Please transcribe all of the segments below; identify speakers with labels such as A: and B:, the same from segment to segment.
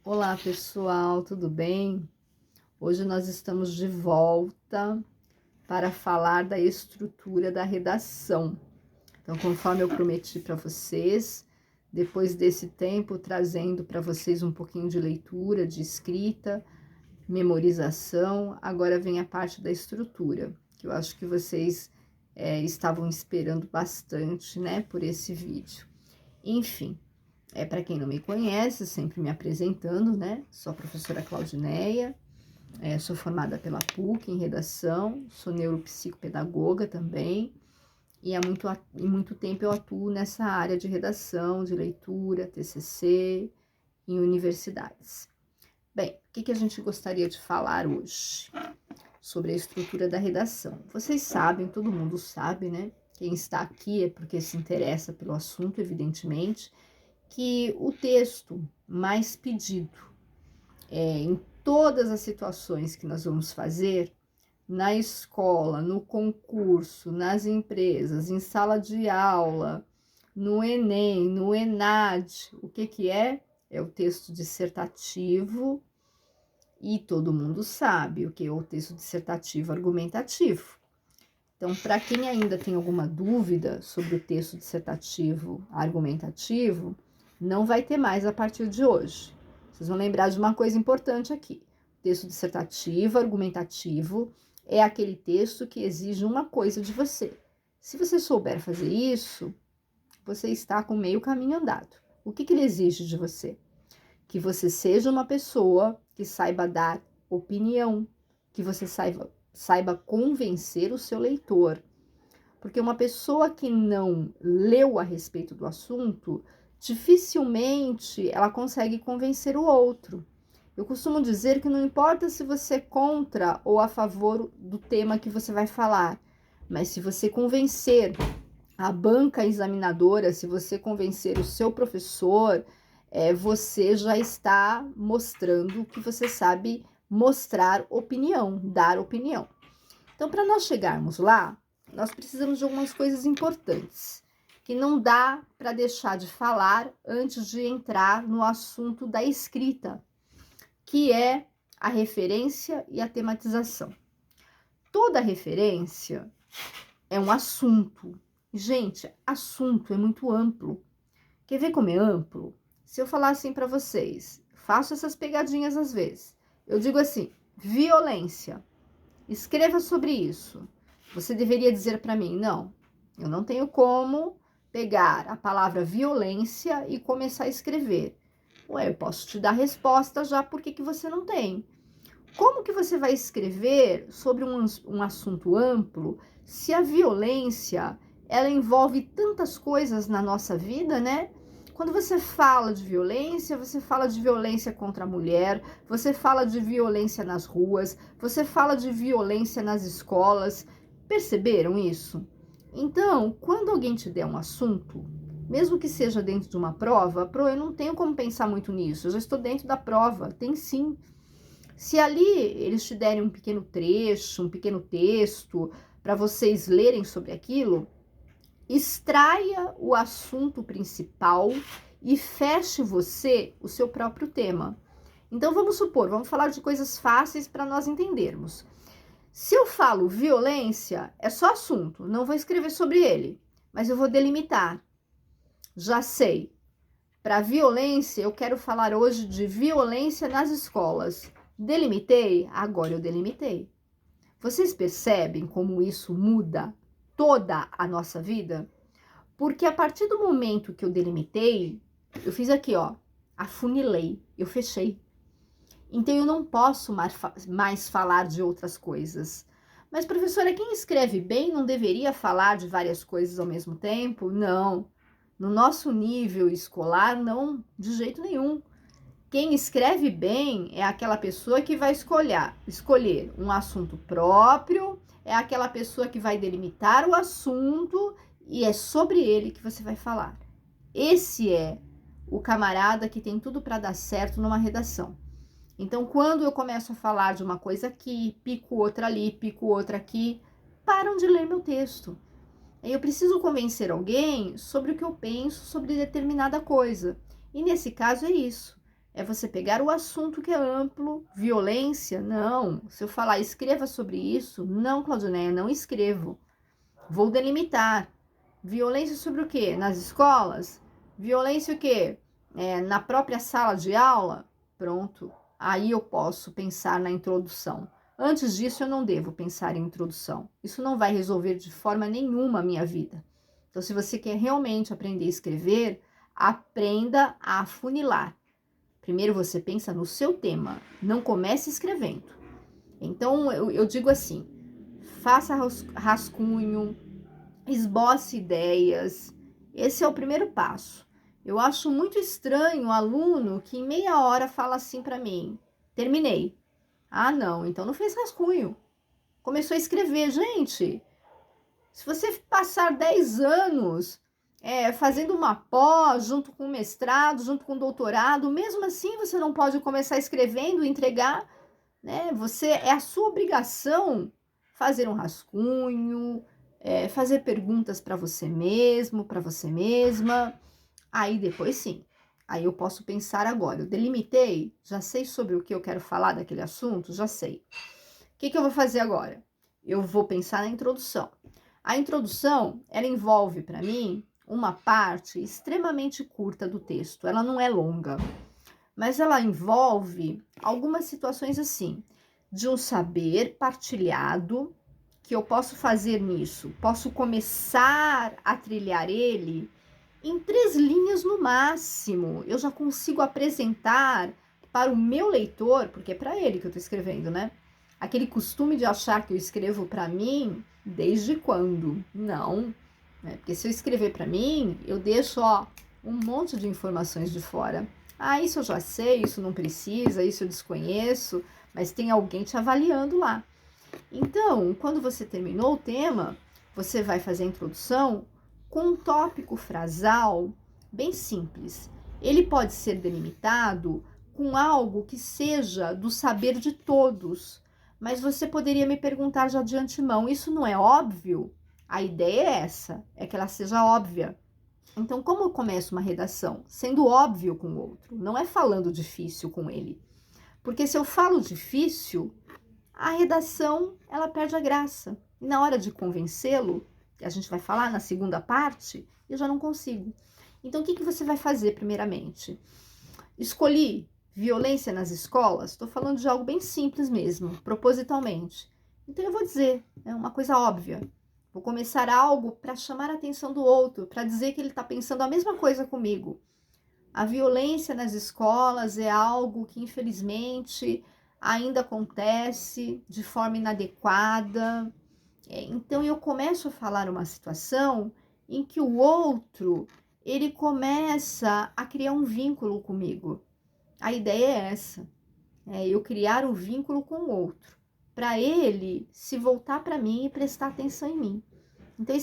A: Olá pessoal, tudo bem? Hoje nós estamos de volta para falar da estrutura da redação. Então, conforme eu prometi para vocês, depois desse tempo trazendo para vocês um pouquinho de leitura, de escrita, memorização, agora vem a parte da estrutura, que eu acho que vocês estavam esperando bastante, né, por esse vídeo. Enfim. Para quem não me conhece, sempre me apresentando, né? Sou a professora Claudineia, sou formada pela PUC em redação, sou neuropsicopedagoga também, e há muito tempo eu atuo nessa área de redação, de leitura, TCC, em universidades. Bem, o que a gente gostaria de falar hoje? Sobre a estrutura da redação. Vocês sabem, todo mundo sabe, né? Quem está aqui é porque se interessa pelo assunto, evidentemente, que o texto mais pedido em todas as situações que nós vamos fazer, na escola, no concurso, nas empresas, em sala de aula, no Enem, no ENAD, o que é? É o texto dissertativo, e todo mundo sabe o que é o texto dissertativo argumentativo. Então, para quem ainda tem alguma dúvida sobre o texto dissertativo argumentativo, não vai ter mais a partir de hoje. Vocês vão lembrar de uma coisa importante aqui. O texto dissertativo argumentativo é aquele texto que exige uma coisa de você. Se você souber fazer isso, você está com meio caminho andado. O que ele exige de você? Que você seja uma pessoa que saiba dar opinião, que você saiba convencer o seu leitor. Porque uma pessoa que não leu a respeito do assunto, dificilmente ela consegue convencer o outro. Eu costumo dizer que não importa se você é contra ou a favor do tema que você vai falar, mas se você convencer a banca examinadora, se você convencer o seu professor, você já está mostrando que você sabe mostrar opinião, dar opinião. Então, para nós chegarmos lá, nós precisamos de algumas coisas importantes, que não dá para deixar de falar antes de entrar no assunto da escrita, que é a referência e a tematização. Toda referência é um assunto. Gente, assunto é muito amplo. Quer ver como é amplo? Se eu falar assim para vocês, faço essas pegadinhas às vezes. Eu digo assim, violência. Escreva sobre isso. Você deveria dizer para mim, não, eu não tenho como pegar a palavra violência e começar a escrever. Ué, eu posso te dar resposta já por que você não tem. Como que você vai escrever sobre um assunto amplo se a violência, ela envolve tantas coisas na nossa vida, né? Quando você fala de violência, você fala de violência contra a mulher, você fala de violência nas ruas, você fala de violência nas escolas. Perceberam isso? Então, quando alguém te der um assunto, mesmo que seja dentro de uma prova, eu não tenho como pensar muito nisso, eu já estou dentro da prova, tem sim. Se ali eles te derem um pequeno trecho, um pequeno texto, para vocês lerem sobre aquilo, extraia o assunto principal e feche você o seu próprio tema. Então vamos supor, vamos falar de coisas fáceis para nós entendermos. Se eu falo violência, é só assunto, não vou escrever sobre ele, mas eu vou delimitar. Já sei, para violência eu quero falar hoje de violência nas escolas. Delimitei? Agora eu delimitei. Vocês percebem como isso muda toda a nossa vida? Porque a partir do momento que eu delimitei, eu fiz aqui, ó, afunilei, eu fechei. Então eu não posso mais falar de outras coisas. Mas, professora, quem escreve bem não deveria falar de várias coisas ao mesmo tempo? Não. No nosso nível escolar, não, de jeito nenhum. Quem escreve bem é aquela pessoa que vai escolher um assunto próprio, é aquela pessoa que vai delimitar o assunto e é sobre ele que você vai falar. Esse é o camarada que tem tudo para dar certo numa redação. Então, quando eu começo a falar de uma coisa aqui, pico outra ali, pico outra aqui, param de ler meu texto. Eu preciso convencer alguém sobre o que eu penso sobre determinada coisa. E nesse caso é isso. é você pegar o assunto que é amplo, violência, não. Se eu falar escreva sobre isso, não, Claudineia, não escrevo. Vou delimitar. Violência sobre o quê? Nas escolas? Violência o quê? Na própria sala de aula? Pronto. Aí eu posso pensar na introdução. Antes disso, eu não devo pensar em introdução. Isso não vai resolver de forma nenhuma a minha vida. Então, se você quer realmente aprender a escrever, aprenda a afunilar. Primeiro você pensa no seu tema, não comece escrevendo. Então, eu digo assim, faça rascunho, esboce ideias. Esse é o primeiro passo. Eu acho muito estranho o aluno que em meia hora fala assim para mim, terminei. Ah, não, então não fez rascunho. Começou a escrever. Gente, se você passar 10 anos fazendo uma pós, junto com o mestrado, junto com o doutorado, mesmo assim você não pode começar escrevendo e entregar, né? É a sua obrigação fazer um rascunho, fazer perguntas para você mesmo, para você mesma. Aí depois sim, aí eu posso pensar agora. Eu delimitei, já sei sobre o que eu quero falar daquele assunto, já sei. O que eu vou fazer agora? Eu vou pensar na introdução. A introdução, ela envolve para mim uma parte extremamente curta do texto. Ela não é longa, mas ela envolve algumas situações assim, de um saber partilhado que eu posso fazer nisso. Posso começar a trilhar ele em 3 linhas no máximo. Eu já consigo apresentar para o meu leitor, porque é para ele que eu estou escrevendo, né? Aquele costume de achar que eu escrevo para mim, desde quando? Não, né? Porque se eu escrever para mim, eu deixo um monte de informações de fora. Ah, isso eu já sei, isso não precisa, isso eu desconheço, mas tem alguém te avaliando lá. Então, quando você terminou o tema, você vai fazer a introdução com um tópico frasal bem simples. Ele pode ser delimitado com algo que seja do saber de todos, mas você poderia me perguntar já de antemão, isso não é óbvio? A ideia é essa, é que ela seja óbvia. Então, como eu começo uma redação? Sendo óbvio com o outro, não é falando difícil com ele. Porque se eu falo difícil, a redação ela perde a graça. E na hora de convencê-lo, que a gente vai falar na segunda parte, eu já não consigo. Então, o que você vai fazer primeiramente? Escolhi violência nas escolas, estou falando de algo bem simples mesmo, propositalmente. Então, eu vou dizer, é uma coisa óbvia. Vou começar algo para chamar a atenção do outro, para dizer que ele está pensando a mesma coisa comigo. A violência nas escolas é algo que, infelizmente, ainda acontece de forma inadequada. Então, eu começo a falar uma situação em que o outro, ele começa a criar um vínculo comigo. A ideia é essa, eu criar um vínculo com o outro, para ele se voltar para mim e prestar atenção em mim. Então,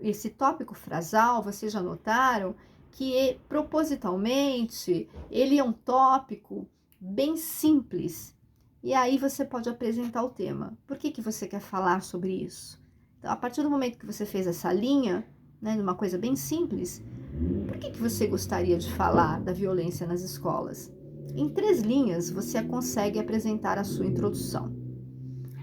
A: esse tópico frasal, vocês já notaram que propositalmente ele é um tópico bem simples. E aí você pode apresentar o tema. Por que você quer falar sobre isso? Então, a partir do momento que você fez essa linha, né, numa coisa bem simples, por que você gostaria de falar da violência nas escolas? Em 3 linhas, você consegue apresentar a sua introdução.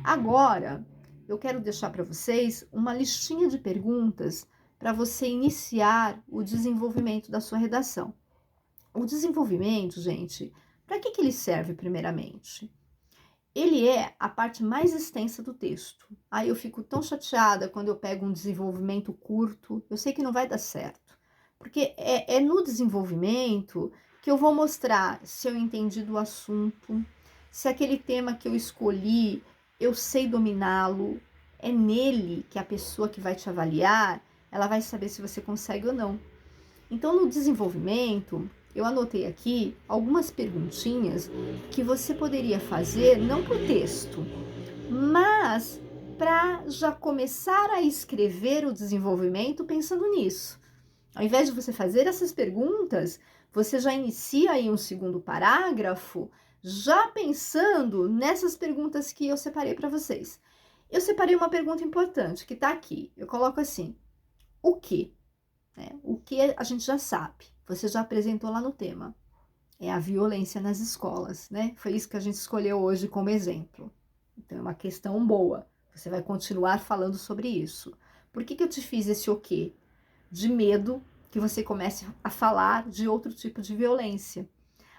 A: Agora, eu quero deixar para vocês uma listinha de perguntas para você iniciar o desenvolvimento da sua redação. O desenvolvimento, gente, para que ele serve primeiramente? Ele é a parte mais extensa do texto. Aí eu fico tão chateada quando eu pego um desenvolvimento curto. Eu sei que não vai dar certo, porque é no desenvolvimento que eu vou mostrar se eu entendi do assunto, se aquele tema que eu escolhi eu sei dominá-lo. É nele que a pessoa que vai te avaliar, ela vai saber se você consegue ou não. Então, no desenvolvimento, eu anotei aqui algumas perguntinhas que você poderia fazer, não para o texto, mas para já começar a escrever o desenvolvimento pensando nisso. Ao invés de você fazer essas perguntas, você já inicia aí um segundo parágrafo, já pensando nessas perguntas que eu separei para vocês. Eu separei uma pergunta importante que está aqui. Eu coloco assim, o que? O que a gente já sabe, você já apresentou lá no tema. é a violência nas escolas, né? Foi isso que a gente escolheu hoje como exemplo. Então, é uma questão boa. Você vai continuar falando sobre isso. Por que eu te fiz esse o quê? De medo que você comece a falar de outro tipo de violência.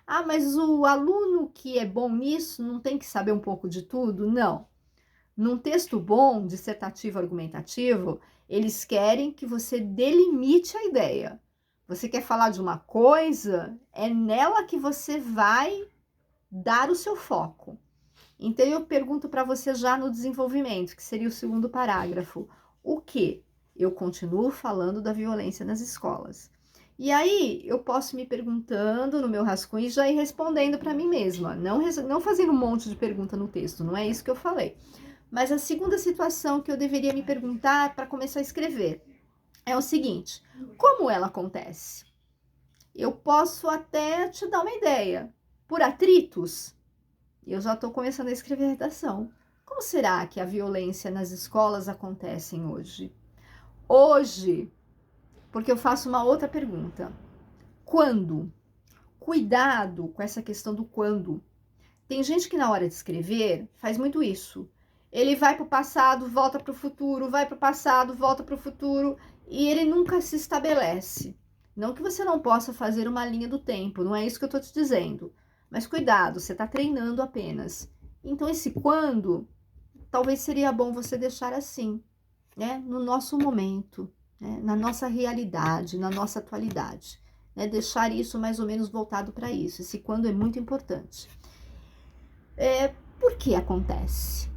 A: Ah, mas o aluno que é bom nisso não tem que saber um pouco de tudo? Não. Num texto bom, dissertativo, argumentativo, eles querem que você delimite a ideia. Você quer falar de uma coisa, é nela que você vai dar o seu foco. Então, eu pergunto para você já no desenvolvimento, que seria o segundo parágrafo, o que? Eu continuo falando da violência nas escolas. E aí, eu posso me perguntando no meu rascunho e já ir respondendo para mim mesma, não fazendo um monte de pergunta no texto, não é isso que eu falei. Mas a segunda situação que eu deveria me perguntar para começar a escrever é o seguinte: como ela acontece? Eu posso até te dar uma ideia. Por atritos, eu já estou começando a escrever a redação. Como será que a violência nas escolas acontece hoje? Hoje, porque eu faço uma outra pergunta. Quando? Cuidado com essa questão do quando. Tem gente que na hora de escrever faz muito isso. Ele vai para o passado, volta para o futuro, vai para o passado, volta para o futuro, e ele nunca se estabelece. Não que você não possa fazer uma linha do tempo, não é isso que eu estou te dizendo. Mas cuidado, você está treinando apenas. Então, esse quando, talvez seria bom você deixar assim, né? No nosso momento, né? Na nossa realidade, na nossa atualidade. Né? Deixar isso mais ou menos voltado para isso. Esse quando é muito importante. Por que acontece?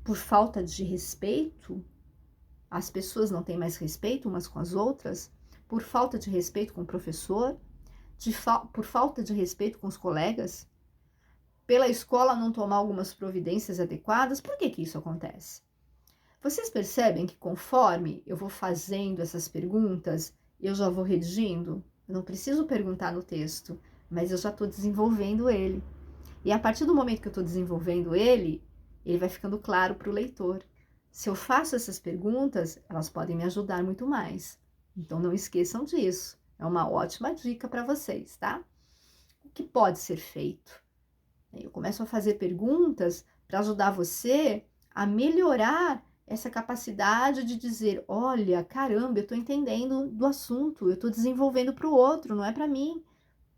A: Por falta de respeito? As pessoas não têm mais respeito umas com as outras? Por falta de respeito com o professor? Por falta de respeito com os colegas? Pela escola não tomar algumas providências adequadas? Por que isso acontece? Vocês percebem que conforme eu vou fazendo essas perguntas, eu já vou redigindo? Eu não preciso perguntar no texto, mas eu já estou desenvolvendo ele. E a partir do momento que eu estou desenvolvendo ele vai ficando claro para o leitor. Se eu faço essas perguntas, elas podem me ajudar muito mais. Então, não esqueçam disso. É uma ótima dica para vocês, tá? O que pode ser feito? Eu começo a fazer perguntas para ajudar você a melhorar essa capacidade de dizer, olha, caramba, eu estou entendendo do assunto, eu estou desenvolvendo para o outro, não é para mim.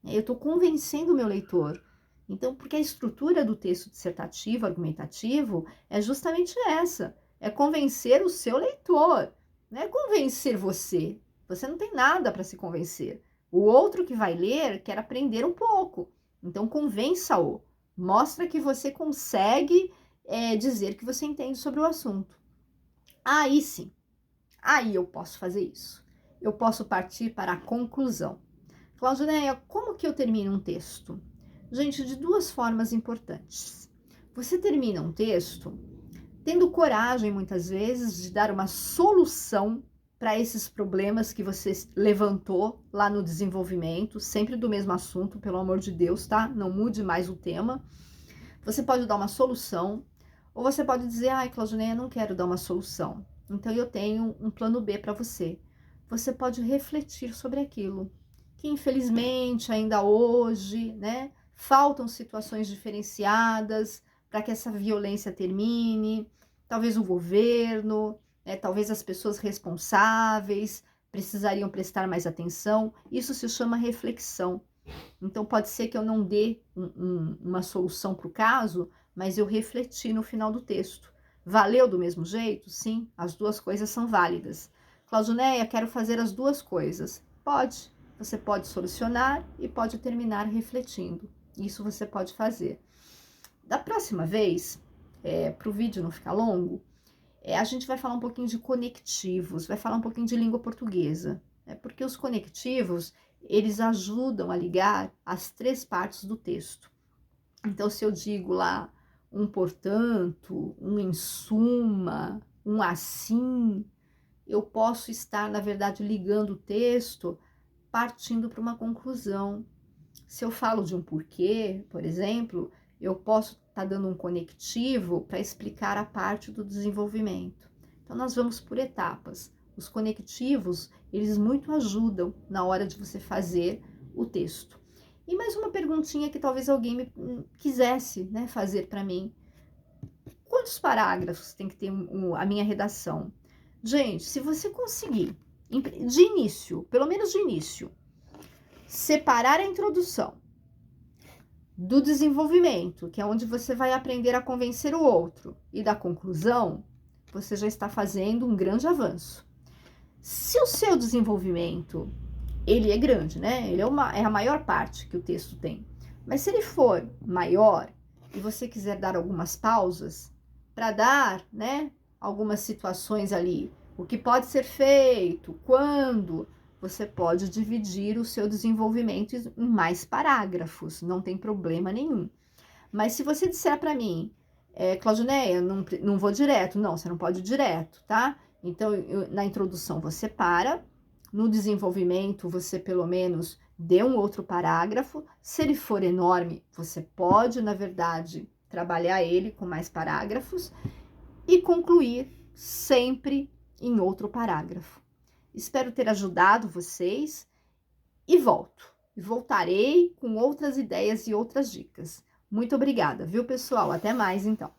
A: Eu estou convencendo o meu leitor. Então, porque a estrutura do texto dissertativo, argumentativo, é justamente essa. É convencer o seu leitor. Não é convencer você. Você não tem nada para se convencer. O outro que vai ler quer aprender um pouco. Então, convença-o. Mostra que você consegue dizer que você entende sobre o assunto. Aí sim. Aí eu posso fazer isso. Eu posso partir para a conclusão. Claudineia, como que eu termino um texto? Gente, de duas formas importantes. Você termina um texto tendo coragem, muitas vezes, de dar uma solução para esses problemas que você levantou lá no desenvolvimento, sempre do mesmo assunto, pelo amor de Deus, tá? Não mude mais o tema. Você pode dar uma solução, ou você pode dizer, ai, Claudineia, não quero dar uma solução. Então, eu tenho um plano B para você. Você pode refletir sobre aquilo, que infelizmente ainda hoje, né, faltam situações diferenciadas para que essa violência termine. Talvez o governo, né, talvez as pessoas responsáveis precisariam prestar mais atenção. Isso se chama reflexão. Então pode ser que eu não dê uma solução para o caso, mas eu refleti no final do texto. Valeu do mesmo jeito? Sim, as duas coisas são válidas. Claudineia, quero fazer as duas coisas. Pode. Você pode solucionar e pode terminar refletindo. Isso você pode fazer. Da próxima vez, para o vídeo não ficar longo, a gente vai falar um pouquinho de conectivos, vai falar um pouquinho de língua portuguesa. Porque os conectivos, eles ajudam a ligar as três partes do texto. Então, se eu digo lá um portanto, um em suma, um assim, eu posso estar, na verdade, ligando o texto partindo para uma conclusão. Se eu falo de um porquê, por exemplo, eu posso estar dando um conectivo para explicar a parte do desenvolvimento. Então, nós vamos por etapas. Os conectivos, eles muito ajudam na hora de você fazer o texto. E mais uma perguntinha que talvez alguém quisesse, né, fazer para mim. Quantos parágrafos tem que ter a minha redação? Gente, se você conseguir, de início, pelo menos de início, separar a introdução do desenvolvimento, que é onde você vai aprender a convencer o outro, e da conclusão, você já está fazendo um grande avanço. Se o seu desenvolvimento, ele é grande, né? Ele é a maior parte que o texto tem. Mas se ele for maior e você quiser dar algumas pausas para dar, né, algumas situações ali, o que pode ser feito, quando, você pode dividir o seu desenvolvimento em mais parágrafos, não tem problema nenhum. Mas se você disser para mim, Claudineia, não vou direto, não, você não pode ir direto, tá? Então, na introdução você para, no desenvolvimento você pelo menos dê um outro parágrafo. Se ele for enorme, você pode, na verdade, trabalhar ele com mais parágrafos e concluir sempre em outro parágrafo. Espero ter ajudado vocês e volto. Voltarei com outras ideias e outras dicas. Muito obrigada, viu, pessoal? Até mais, então.